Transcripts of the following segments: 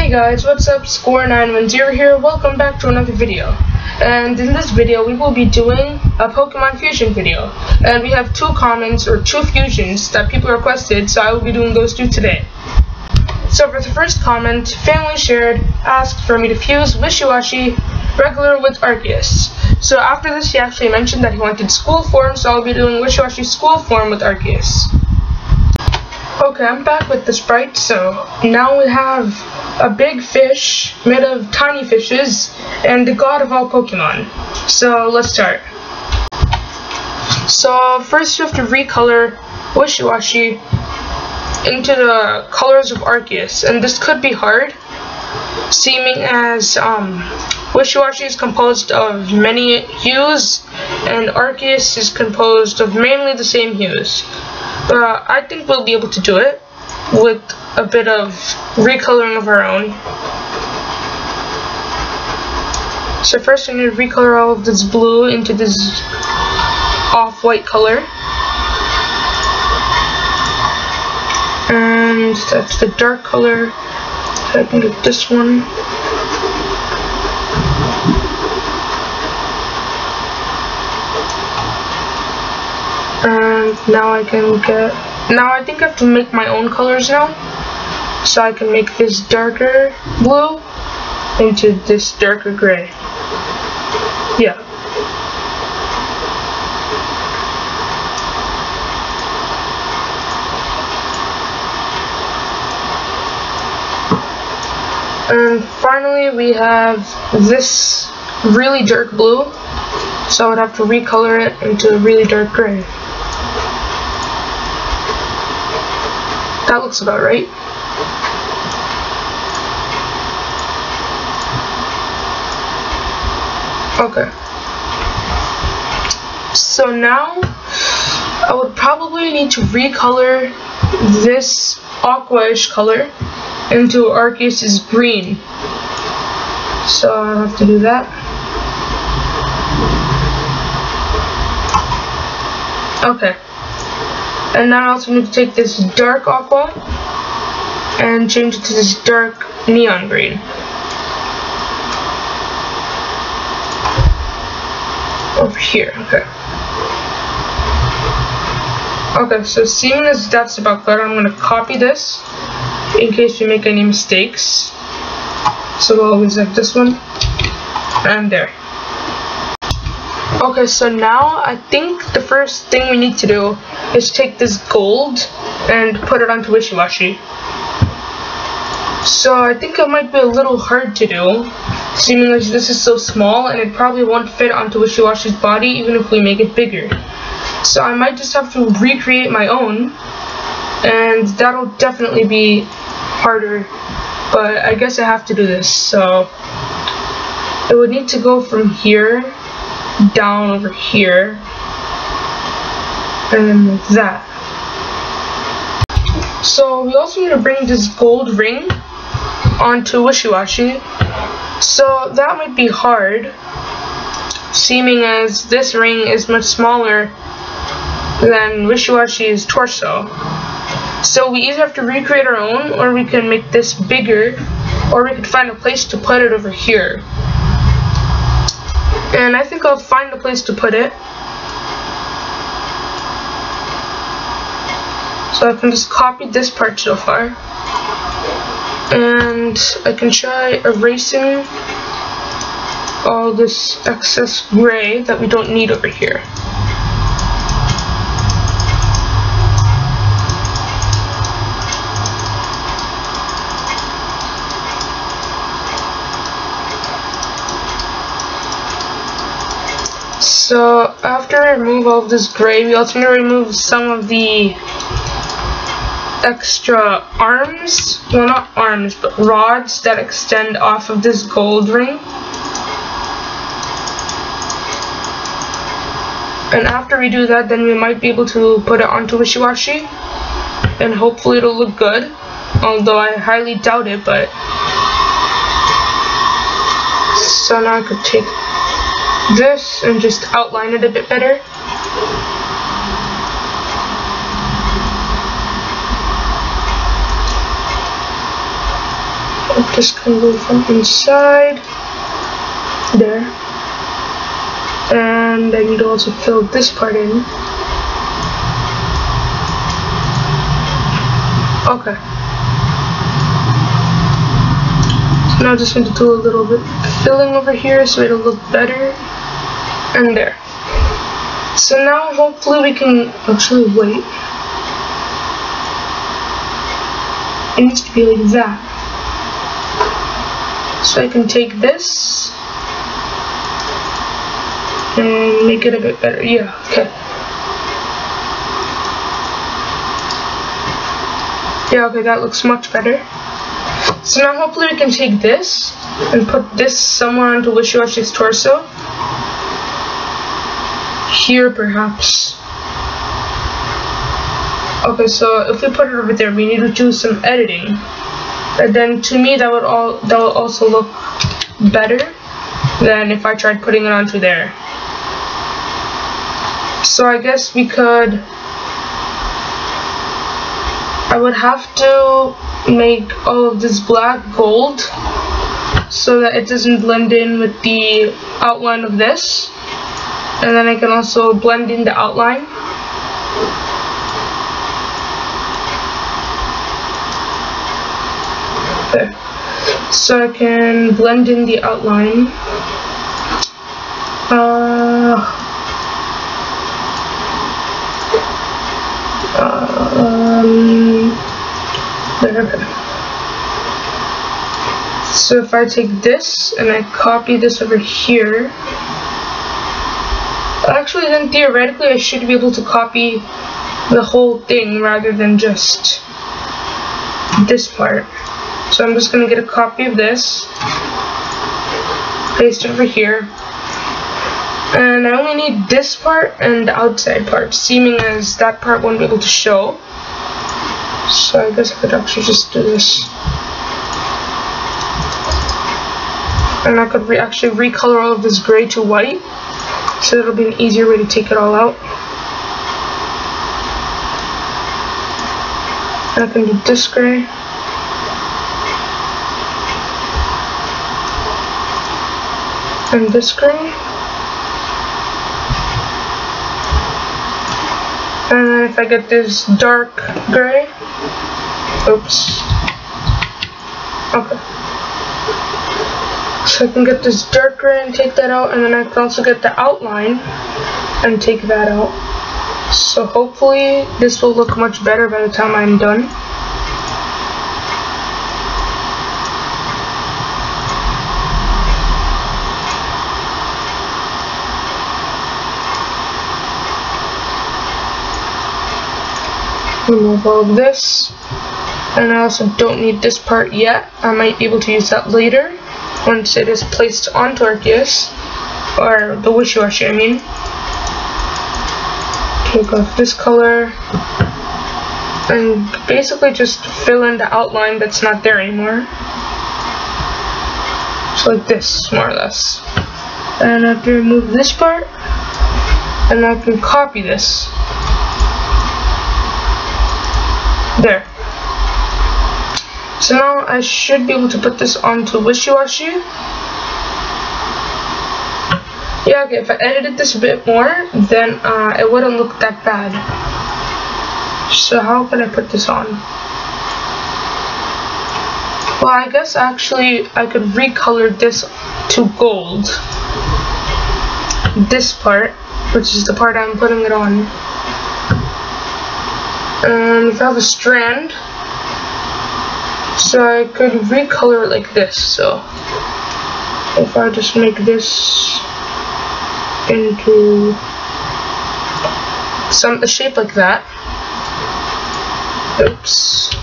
Hey guys, what's up? Score910 here. Welcome back to another video. And in this video, we will be doing a Pokemon Fusion video. And we have two comments, or two fusions, that people requested, so I will be doing those two today. So for the first comment, Family Shared asked for me to fuse Wishiceus regular with Arceus. So after this, he actually mentioned that he wanted school form, so I'll be doing Wishiceus school form with Arceus. Okay, I'm back with the sprite, so now we have a big fish made of tiny fishes and the god of all Pokemon. So let's start. So first you have to recolor Wishiceus into the colors of Arceus, and this could be hard, seeming as Wishiceus is composed of many hues and Arceus is composed of mainly the same hues. But I think we'll be able to do it with a bit of recoloring of our own. So first I need to recolor all of this blue into this off-white color. And that's the dark color. So I can get this one. And now I think I have to make my own colors now. So I can make this darker blue into this darker gray. Yeah. And finally we have this really dark blue. So I would have to recolor it into a really dark gray. That looks about right. Okay. So now I would probably need to recolor this aqua-ish color into Arceus' green. So I'll have to do that. Okay. And now I also need to take this dark aqua and change it to this dark neon green. Over here, okay. Okay, so seeing as that's about good, I'm gonna copy this in case we make any mistakes. So we'll always have this one and there. Okay, so now I think the first thing we need to do is take this gold and put it onto Wishiceus. So I think it might be a little hard to do, seeming like this is so small and it probably won't fit onto Wishiceus' body even if we make it bigger. So I might just have to recreate my own, and that'll definitely be harder, but I guess I have to do this. So it would need to go from here down over here and then like that. So we also need to bring this gold ring onto Wishiceus. So that might be hard, seeming as this ring is much smaller than Wishiceus' torso. So we either have to recreate our own, or we can make this bigger, or we could find a place to put it over here. And I think I'll find a place to put it. So I can just copy this part so far. And I can try erasing all this excess gray that we don't need over here. So after I remove all of this gray, we also need to remove some of the extra arms, well not arms, but rods that extend off of this gold ring. And after we do that, then we might be able to put it onto Wishiceus, and hopefully it'll look good, although I highly doubt it. But so now I could take this and just outline it a bit better. I'm just gonna go from inside there, and I need to also fill this part in. Okay. So now I just need to do a little bit of filling over here so it'll look better, and there. So now hopefully we can actually wait. It needs to be like that. So I can take this and make it a bit better. Yeah, okay. Yeah, okay, that looks much better. So now hopefully we can take this and put this somewhere onto Wishiceus' torso. Here perhaps. Okay, so if we put it over there, we need to do some editing. And then to me that will also look better than if I tried putting it onto there. So I guess I would have to make all of this black gold so that it doesn't blend in with the outline of this. And then I can also blend in the outline. There. So I can blend in the outline. There. So if I take this and I copy this over here, actually then theoretically I should be able to copy the whole thing rather than just this part. So I'm just going to get a copy of this, paste it over here, and I only need this part and the outside part, seeming as that part won't be able to show. So I guess I could actually just do this. And I could actually recolor all of this gray to white, so it'll be an easier way to take it all out. And I can do this gray. And this gray. And then if I get this dark gray, oops. Okay. So I can get this dark gray and take that out, and then I can also get the outline and take that out. So hopefully this will look much better by the time I'm done. Remove all of this, and I also don't need this part yet. I might be able to use that later once it is placed onto Arceus, or the Wishiwashi I mean. Take off this color and basically just fill in the outline that's not there anymore. So like this, more or less. And I have to remove this part, and I can copy this. There. So now I should be able to put this onto Wishiwashi. Yeah, okay, if I edited this a bit more, then it wouldn't look that bad. So how can I put this on? Well, I guess actually I could recolor this to gold. This part, which is the part I'm putting it on. And if I have a strand, so I could recolor it like this. So if I just make this into a shape like that. Oops.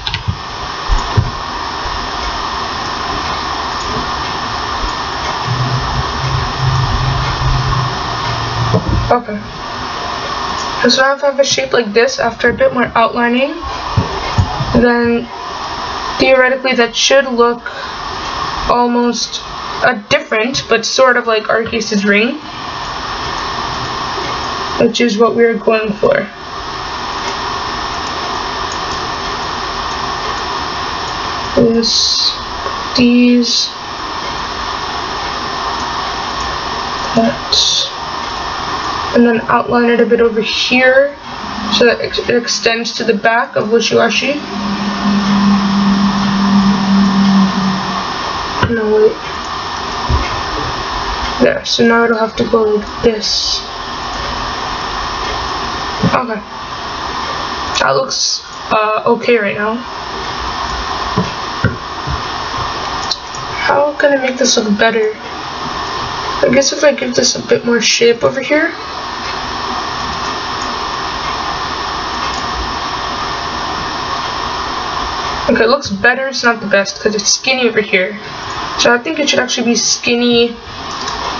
Okay. So now if I have a shape like this, after a bit more outlining, then theoretically that should look almost different, but sort of like Arceus' ring, which is what we're going for. This, these. That. And then outline it a bit over here so that it extends to the back of Wishiceus. No, wait. There, so now it'll have to go like this. Okay. That looks okay right now. How can I make this look better? I guess if I give this a bit more shape over here. Okay, it looks better, it's not the best because it's skinny over here. So I think it should actually be skinny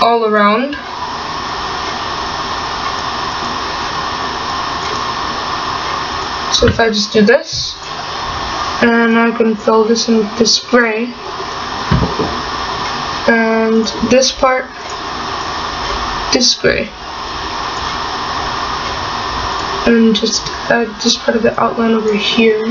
all around. So if I just do this, and I can fill this in with this gray, and this part, this gray, and just add this part of the outline over here.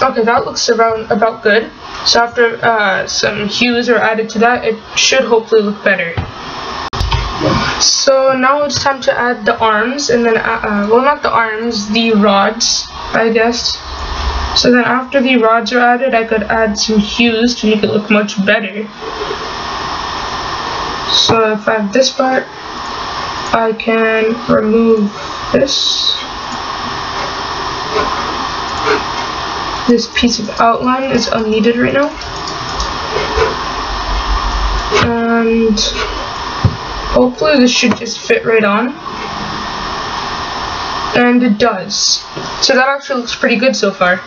Okay, that looks about good. So after some hues are added to that, it should hopefully look better. So now it's time to add the arms, and then, well, not the arms, the rods, I guess. So then after the rods are added, I could add some hues to make it look much better. So if I have this part, I can remove this. This piece of outline is unneeded right now. And hopefully this should just fit right on. And it does. So that actually looks pretty good so far.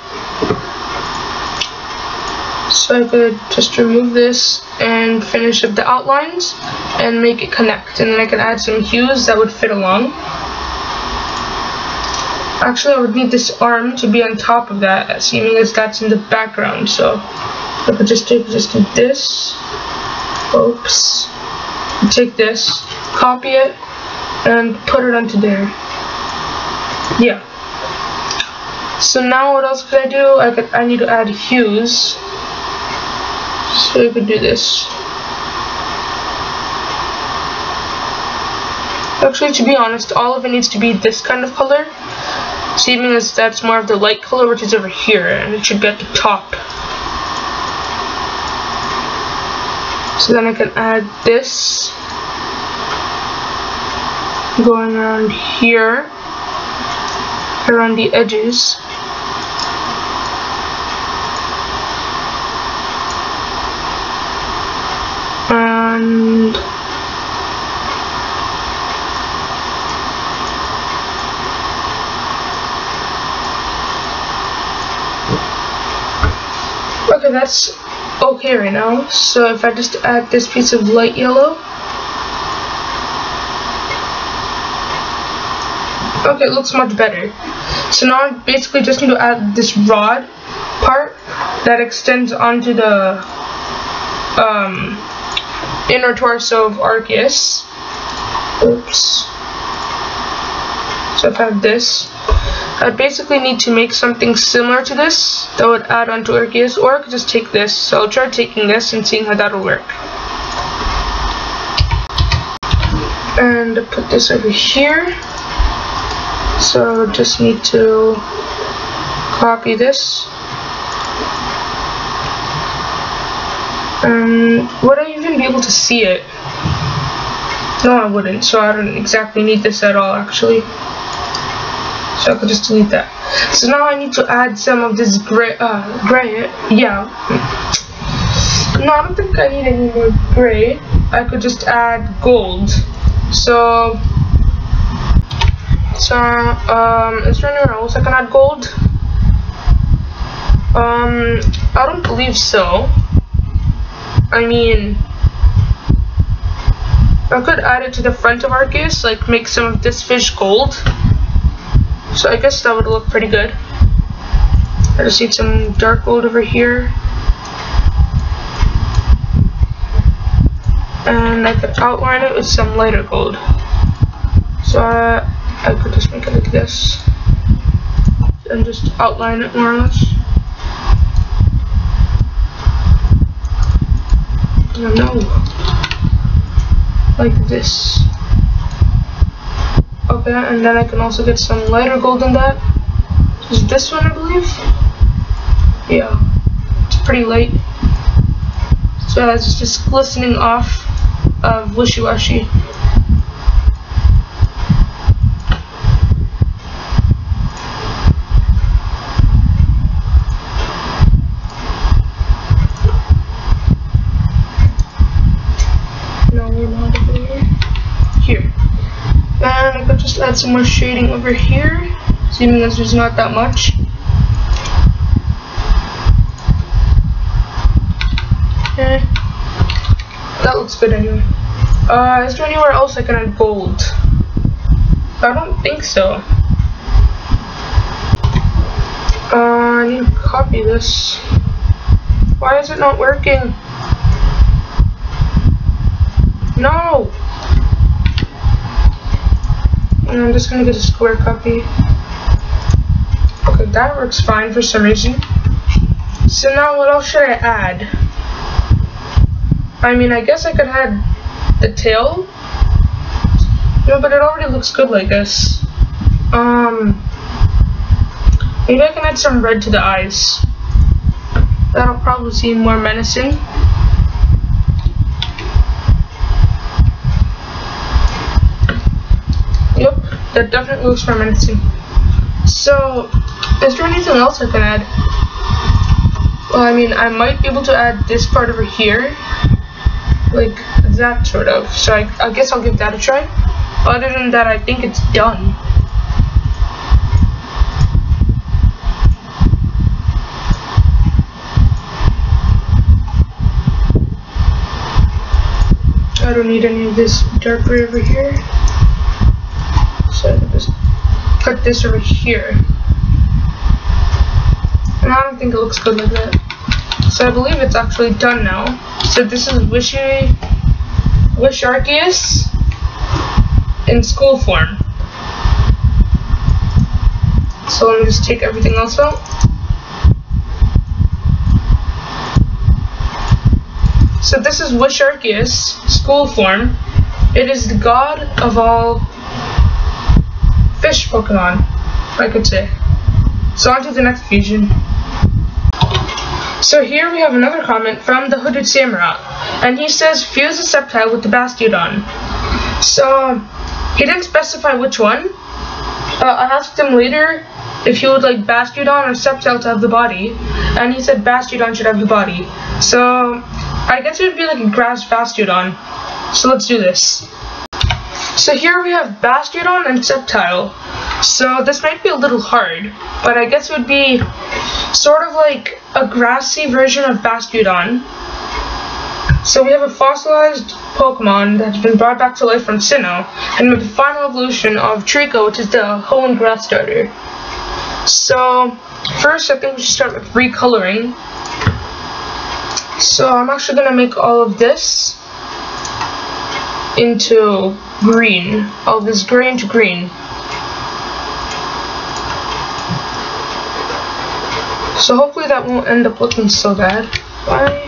So I could just remove this and finish up the outlines and make it connect. And then I can add some hues that would fit along. Actually, I would need this arm to be on top of that, assuming as that's in the background. So I could just do this. Oops. Take this, copy it, and put it onto there. Yeah. So now what else could I do? I need to add hues. So you could do this. Actually, to be honest, all of it needs to be this kind of color. Seeming as that's more of the light color, which is over here, and it should get the top. So then I can add this going around here, around the edges. And okay, that's okay right now. So if I just add this piece of light yellow, okay, it looks much better. So now I basically just need to add this rod part that extends onto the inner torso of Arceus. Oops. So if I have this, I basically need to make something similar to this that would add onto Arceus, or I could just take this. So I'll try taking this and seeing how that'll work. And put this over here. So I just need to copy this. Would I even be able to see it? No, I wouldn't, so I don't exactly need this at all, actually. So I could just delete that. So now I need to add some of this gray, yeah. No, I don't think I need any more gray. I could just add gold. So is there anywhere else I can add gold? I don't believe so. I mean, I could add it to the front of Arceus, like make some of this fish gold. So I guess that would look pretty good. I just need some dark gold over here. And I could outline it with some lighter gold. So I could just make it like this. And just outline it more or less. No. Like this. Okay, and then I can also get some lighter gold in that. Is this one, I believe? Yeah. It's pretty light. So it's just glistening off of Wishiceus. Here. And I could just add some more shading over here, seeing as there's not that much. Okay. That looks good anyway. Is there anywhere else I can add gold? I don't think so. I need to copy this. Why is it not working? No! And I'm just gonna get a square copy. Okay, that works fine for some reason. So now what else should I add? I mean, I guess I could add the tail. No, but it already looks good like this. Maybe I can add some red to the eyes. That'll probably seem more menacing. Yep, that definitely looks more menacing. So, is there anything else I can add? Well, I mean, I might be able to add this part over here. Like that sort of. So I guess I'll give that a try. Other than that, I think it's done. I don't need any of this dark gray over here. So I can just cut this over here. And I don't think it looks good like that. So I believe it's actually done now. So this is Wishiceus in school form. So let me just take everything else out. So this is Wishiceus school form. It is the god of all fish Pokemon, I could say. So on to the next fusion. So here we have another comment from the Hooded Samurai, and he says fuse the Sceptile with the Bastiotile. So he didn't specify which one. I asked him later if he would like Bastiotile or Sceptile to have the body, and he said Bastiotile should have the body. So I guess it would be like a grass Bastiotile. So let's do this. So here we have Bastiotile and Sceptile. So this might be a little hard, but I guess it would be sort of like a grassy version of Bastiotile. So we have a fossilized Pokemon that's been brought back to life from Sinnoh, and with the final evolution of Trico, which is the Hoenn grass starter. So first I think we should start with recoloring. So I'm actually going to make all of this into green. All of this gray into green. So hopefully that won't end up looking so bad. Why?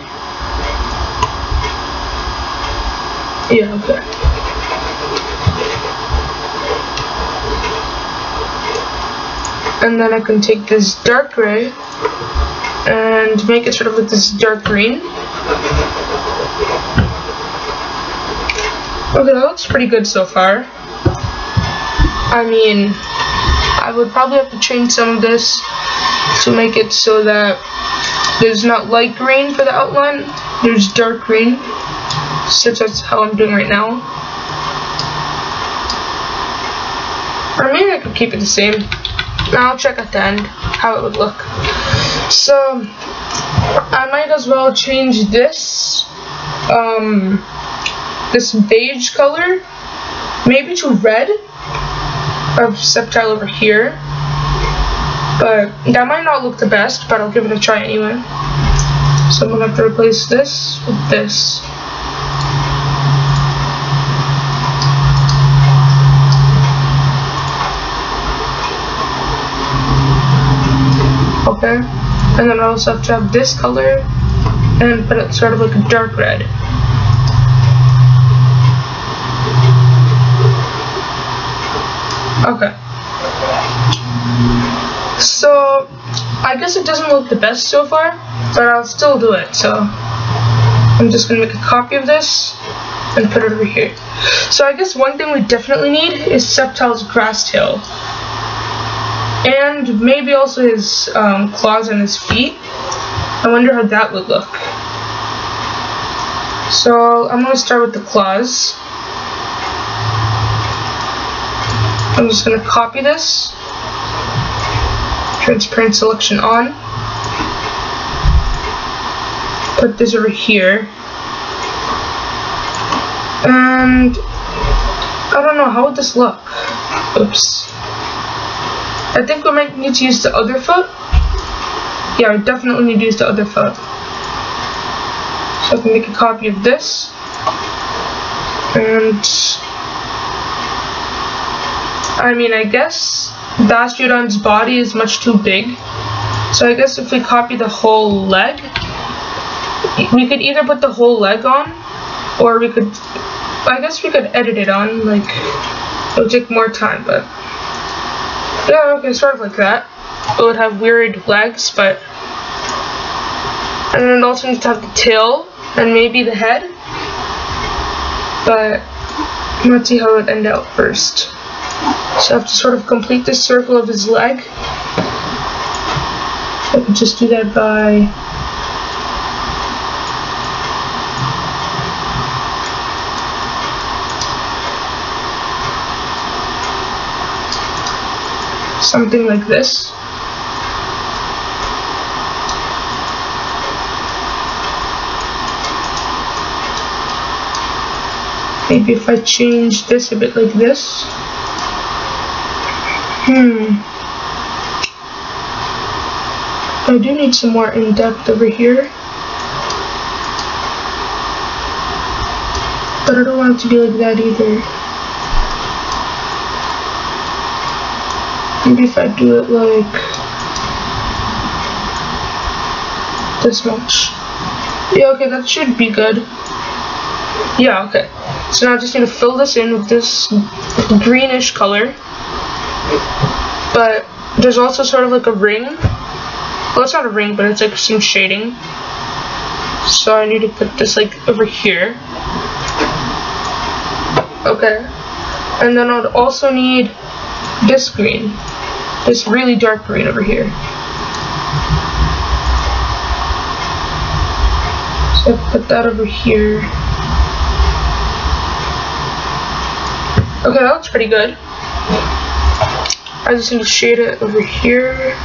Yeah, okay. And then I can take this dark gray and make it sort of like this dark green. Okay, that looks pretty good so far. I mean, I would probably have to change some of this to make it so that there's not light green for the outline, there's dark green, since that's how I'm doing right now. Or maybe I could keep it the same. I'll check at the end how it would look. So I might as well change this this beige color maybe to red of Sceptile over here. But that might not look the best, but I'll give it a try anyway. So I'm gonna have to replace this with this. Okay, and then I also have to have this color and put it sort of like a dark red. Okay. So, I guess it doesn't look the best so far, but I'll still do it. So, I'm just going to make a copy of this and put it over here. So, I guess one thing we definitely need is Sceptile's grass tail. And maybe also his claws on his feet. I wonder how that would look. So, I'm going to start with the claws. I'm just going to copy this. Transparent selection on. Put this over here. And I don't know, how would this look? Oops. I think we might need to use the other foot. Yeah, we definitely need to use the other foot. So I can make a copy of this. And I mean, I guess Bastiotille's body is much too big. So I guess if we copy the whole leg, we could either put the whole leg on, or we could, I guess we could edit it on, like, it would take more time, but yeah, okay, sort of like that. It would have weird legs, but, and then it also needs to have the tail, and maybe the head, but let's see how it would end out first. So I have to sort of complete this circle of his leg. So I could just do that by something like this. Maybe if I change this a bit like this. I do need some more in-depth over here. But I don't want it to be like that either. Maybe if I do it like this much. Yeah, okay, that should be good. Yeah, okay. So now I just need to fill this in with this greenish color. But there's also sort of like a ring. Well, it's not a ring, but it's like some shading. So I need to put this like over here. Okay. And then I'd also need this green. This really dark green over here. So I put that over here. Okay, that looks pretty good. I just need to shade it over here.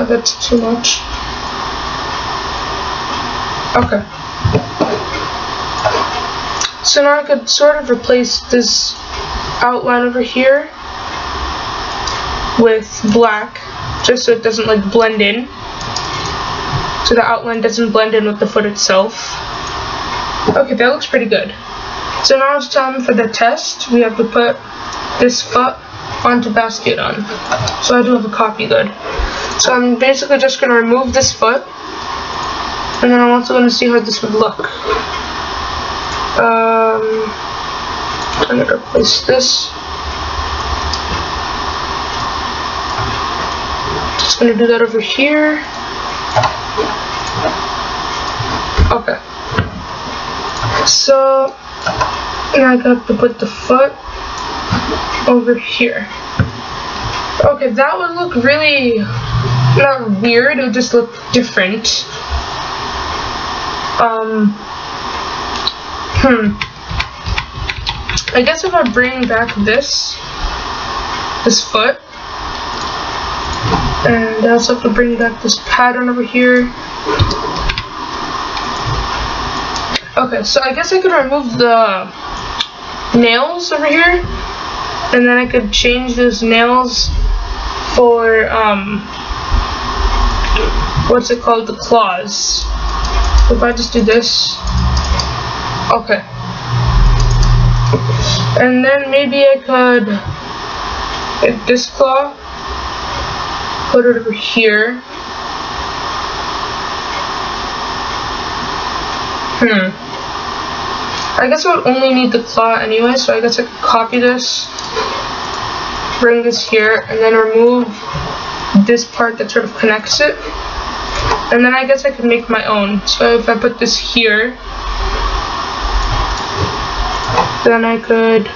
That's too much. Okay. So now I could sort of replace this outline over here with black, just so it doesn't like blend in. So the outline doesn't blend in with the foot itself. Okay, that looks pretty good. So now it's time for the test. We have to put this foot onto Bastiotile. So I do have a copy good. So I'm basically just going to remove this foot. And then I'm also going to see how this would look. I'm going to replace this. Just going to do that over here. Okay. So now I got to put the foot over here. Okay, that would look really not weird, it would just look different. I guess if I bring back this foot, and I also have to bring back this pattern over here. Okay, so I guess I could remove the nails over here, and then I could change those nails for, what's it called, the claws. So if I just do this, okay. And then maybe I could get this claw, put it over here. I guess I would only need the claw anyway, so I guess I could copy this, bring this here, and then remove this part that sort of connects it. And then I guess I could make my own. So if I put this here, then I could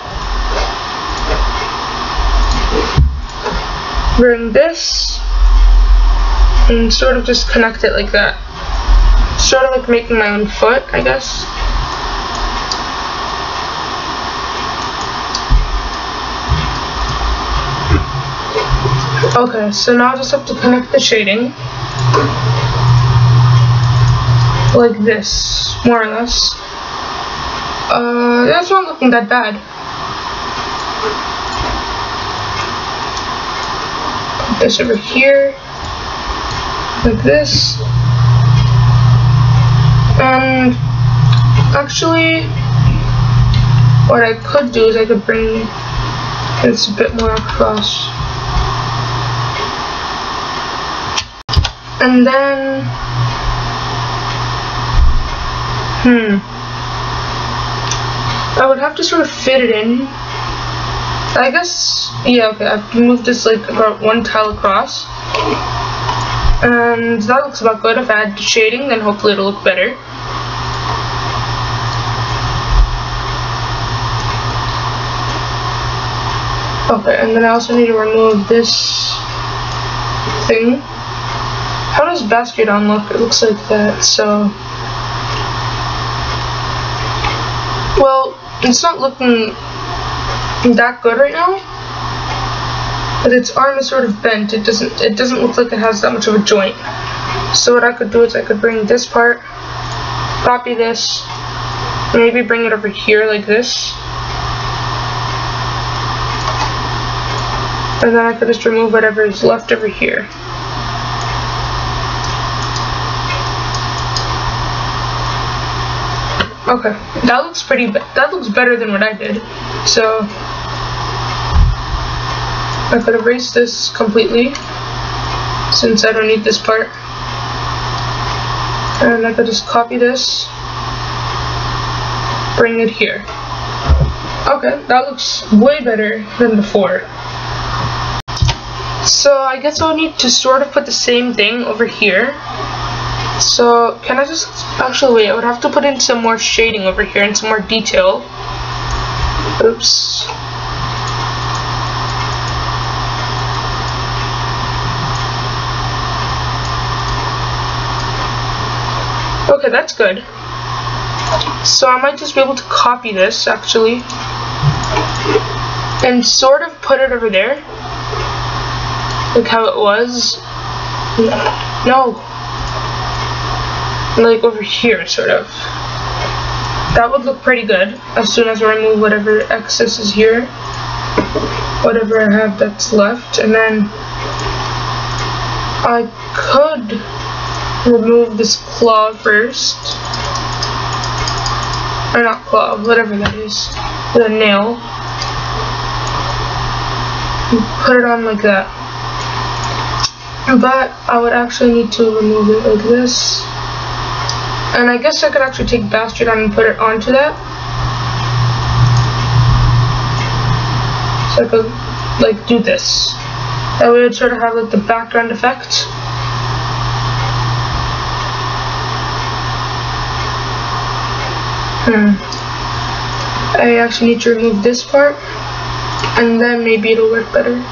bring this and sort of just connect it like that. Sort of like making my own foot, I guess. Okay, so now I just have to connect the shading like this, more or less. That's not looking that bad. Put this over here, like this. And actually, what I could do is I could bring this a bit more across. And then, I would have to sort of fit it in. I guess, yeah, okay, I have to move this like about 1 tile across. And that looks about good. If I add the shading, then hopefully it'll look better. Okay, and then I also need to remove this thing. How does Bastiotile look? It looks like that, so... Well, it's not looking that good right now. But its arm is sort of bent. It doesn't look like it has that much of a joint. So what I could do is I could bring this part, copy this, maybe bring it over here like this. And then I could just remove whatever is left over here. Okay, that looks that looks better than what I did. So I could erase this completely, since I don't need this part. And I could just copy this, bring it here. Okay, that looks way better than before. So I guess I'll need to sort of put the same thing over here. So can I just, actually wait, I would have to put in some more shading over here and some more detail. Oops. Okay, that's good. So I might just be able to copy this, actually, and sort of put it over there, like how it was. No. Like over here, sort of. That would look pretty good as soon as I remove whatever excess is here, whatever I have that's left, and then I could remove this claw first, or not claw, whatever that is, the nail, and put it on like that. But I would actually need to remove it like this. And I guess I could actually take Bastiotile and put it onto that. So I could, like, do this. That way it would sort of have, like, the background effect. I actually need to remove this part, and then maybe it'll work better.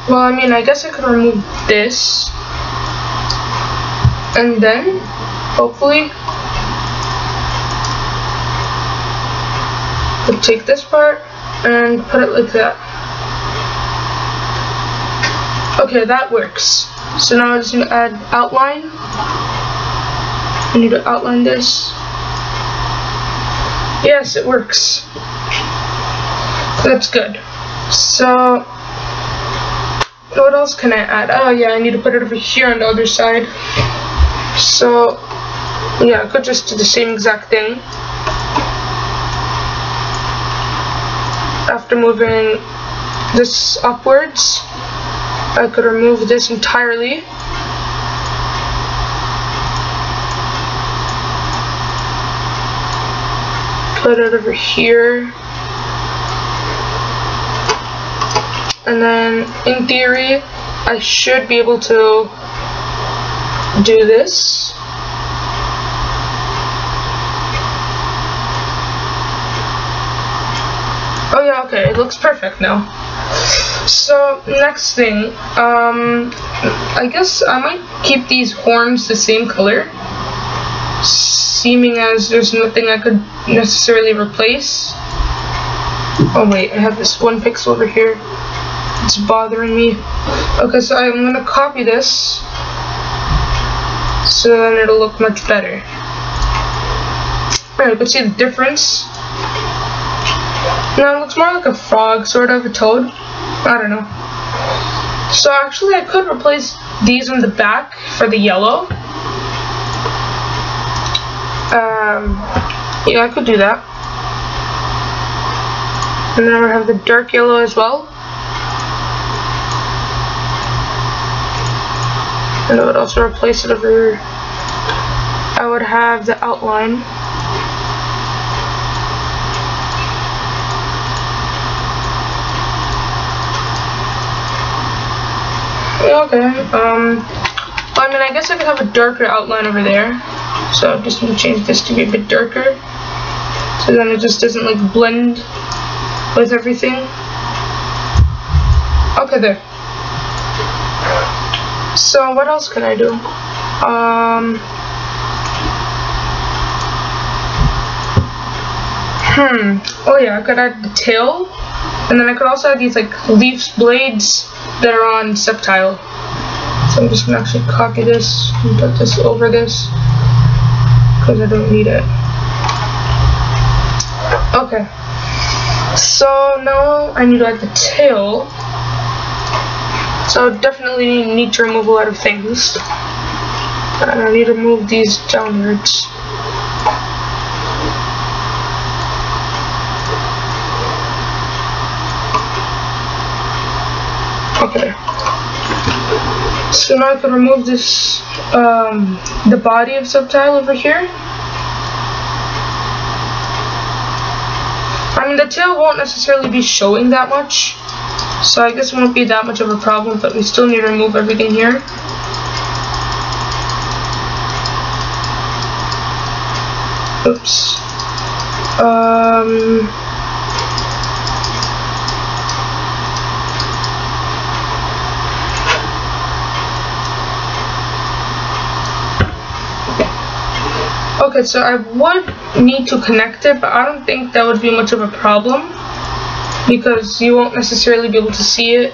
Well, I mean, I guess I could remove this, and then, hopefully, could take this part and put it like that. Okay, that works. So now I just need to add outline. I need to outline this. Yes, it works. That's good. So what else can I add? Oh yeah, I need to put it over here on the other side. So yeah, I could just do the same exact thing. after moving this upwards, I could remove this entirely. Put it over here. And then, in theory, I should be able to do this. Oh yeah, okay, it looks perfect now. So, next thing, I guess I might keep these horns the same color, seeming as there's nothing I could necessarily replace. Oh wait, I have this one pixel over here. It's bothering me. Okay, so I'm gonna copy this, so then it'll look much better. Alright, you can see the difference. Now it looks more like a frog, sort of, a toad. I don't know. So actually I could replace these in the back for the yellow. Yeah, I could do that. And then I would have the dark yellow as well. And I would also replace it over here. I would have the outline. Okay, I mean, I guess I could have a darker outline over there. So I'm just gonna change this to be a bit darker, so then it just doesn't like blend with everything. Okay, there. So what else can I do? Oh yeah, I could add the tail, and then I could also add these like leaf blades that are on Bastiotile. So I'm just gonna actually copy this and put this over this because I don't need it. Okay. So now I need to add the tail. So I definitely need to remove a lot of things. And I need to move these downwards. Okay. So now I can remove this, the body of Bastiotile over here. I mean, the tail won't necessarily be showing that much, so I guess it won't be that much of a problem, but we still need to remove everything here. Oops. Okay, so I would need to connect it, but I don't think that would be much of a problem because you won't necessarily be able to see it,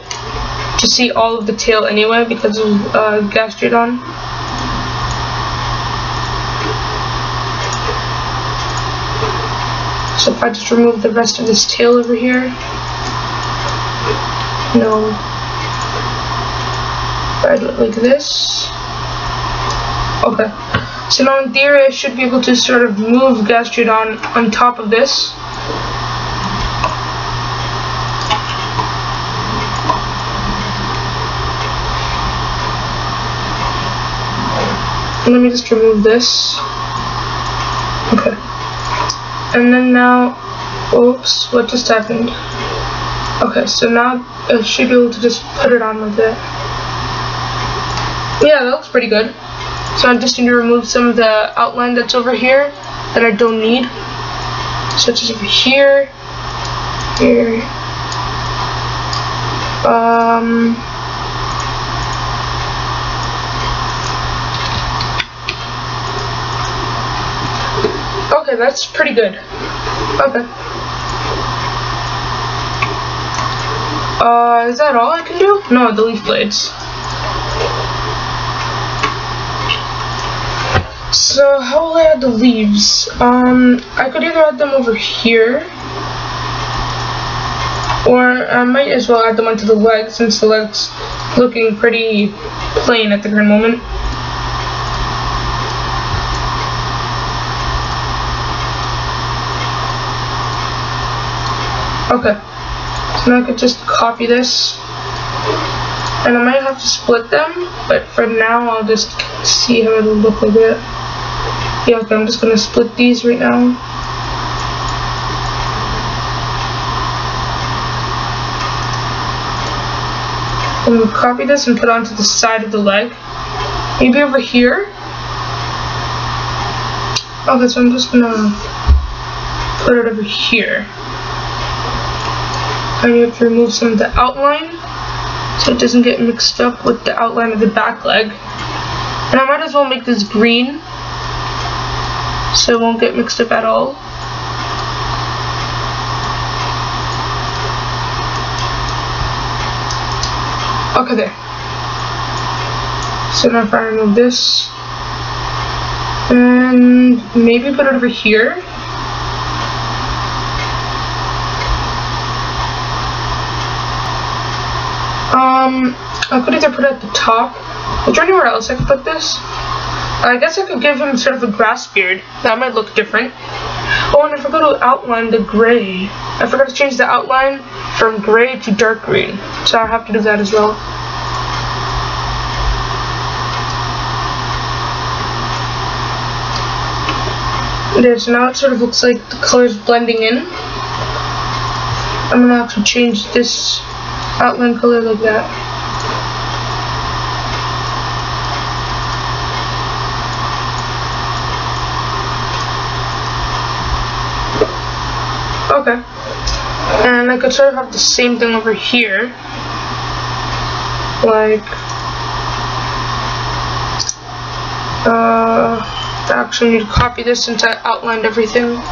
to see all of the tail anyway because of Bastiotile. So if I just remove the rest of this tail over here, no, if I do it like this, okay. So now in theory I should be able to sort of move Bastiotile on top of this. Let me just remove this. Okay. And then now, oops, what just happened? Okay, so now I should be able to just put it on with it. Yeah, that looks pretty good. So I just need to remove some of the outline that's over here that I don't need. Such as over here, here. Okay, that's pretty good. Okay. Is that all I can do? No, the leaf blades. So how will I add the leaves? I could either add them over here, or I might as well add them onto the legs since the legs looking pretty plain at the current moment. Okay, Now I could just copy this. And I might have to split them, but for now I'll just see how it'll look like it. Yeah, okay, I'm just gonna split these right now. I'm gonna copy this and put it onto the side of the leg. Maybe over here. Okay, so I'm just gonna put it over here. And you have to remove some of the outline so it doesn't get mixed up with the outline of the back leg. And I might as well make this green so it won't get mixed up at all. Okay, there. So now if I remove this and maybe put it over here. I could either put it at the top. Is there anywhere else I could put this? I guess I could give him sort of a grass beard. That might look different. Oh, and I forgot to outline the gray. I forgot to change the outline from gray to dark green. So I have to do that as well. There, so now it sort of looks like the colors blending in. I'm gonna have to change this outline color like that. Okay. And I could sort of have the same thing over here. Like, I actually need to copy this since I outlined everything.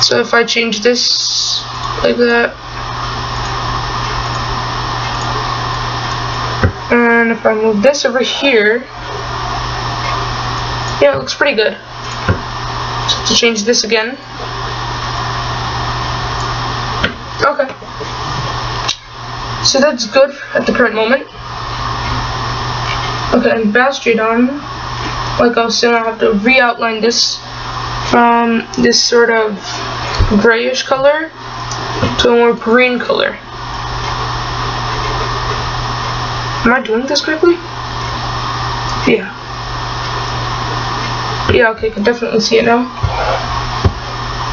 So if I change this like that, and if I move this over here, yeah, it looks pretty good. So to change this again. Okay. So that's good at the current moment. Okay, and Bastiotile, like I was saying, I have to re-outline this from this sort of grayish color to a more green color. Am I doing this correctly? Yeah. Yeah, okay, I can definitely see it now.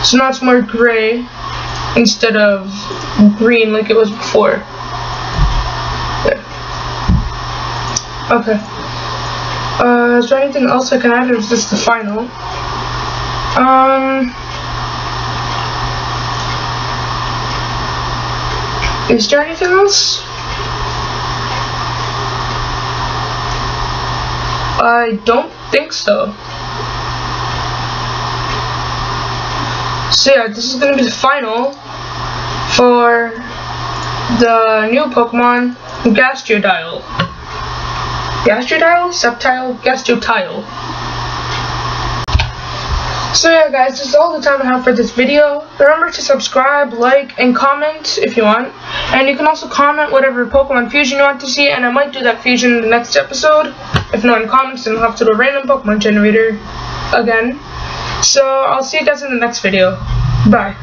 So now it's more gray instead of green like it was before. There. Okay. Is there anything else I can add, or is this the final? Is there anything else? I don't think so. So yeah, this is gonna be the final for the new Pokemon Bastiotile. Bastiotile? Subtile? Bastiotile. So yeah guys, this is all the time I have for this video. Remember to subscribe, like, and comment if you want. And you can also comment whatever Pokemon Fusion you want to see, and I might do that fusion in the next episode. If not in comments, then I'll have to do a random Pokemon generator again. So I'll see you guys in the next video. Bye.